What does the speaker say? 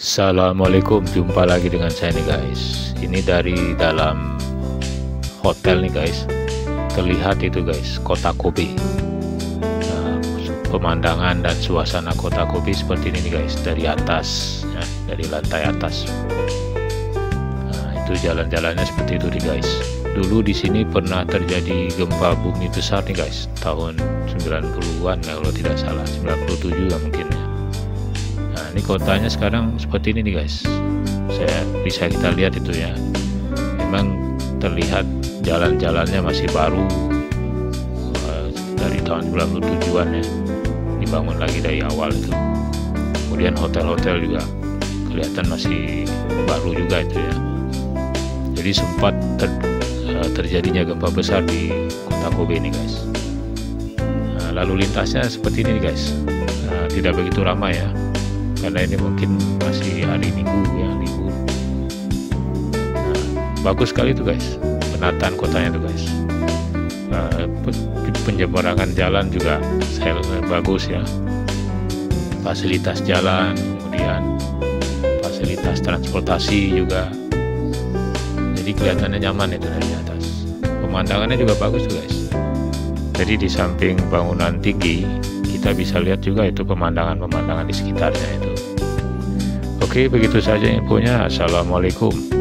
Assalamualaikum, jumpa lagi dengan saya nih guys. Ini dari dalam hotel nih guys. Terlihat itu guys, kota Kobe. Nah, pemandangan dan suasana kota Kobe seperti ini nih guys, dari atas ya, dari lantai atas. Nah, itu jalan-jalannya seperti itu nih guys. Dulu di sini pernah terjadi gempa bumi besar nih guys, tahun 90-an kalau tidak salah, 97 ya mungkin ya. Nah, ini kotanya sekarang seperti ini nih guys. Bisa kita lihat itu ya. Memang terlihat jalan-jalannya masih baru, dari tahun 97-an ya. Dibangun lagi dari awal itu. Kemudian hotel-hotel juga kelihatan masih baru juga itu ya. Jadi sempat terjadinya gempa besar di kota Kobe ini guys. Nah, lalu lintasnya seperti ini nih guys. Tidak begitu ramai ya, karena ini mungkin masih hari Minggu ya, libur. Nah, bagus sekali tuh guys, penataan kotanya tuh guys. Penjembarangan jalan juga bagus ya, fasilitas jalan, kemudian fasilitas transportasi juga, jadi kelihatannya nyaman itu dari atas. Pemandangannya juga bagus tuh guys. Jadi di samping bangunan tinggi, kita bisa lihat juga itu pemandangan-pemandangan di sekitarnya itu. Oke, begitu saja infonya. Assalamualaikum.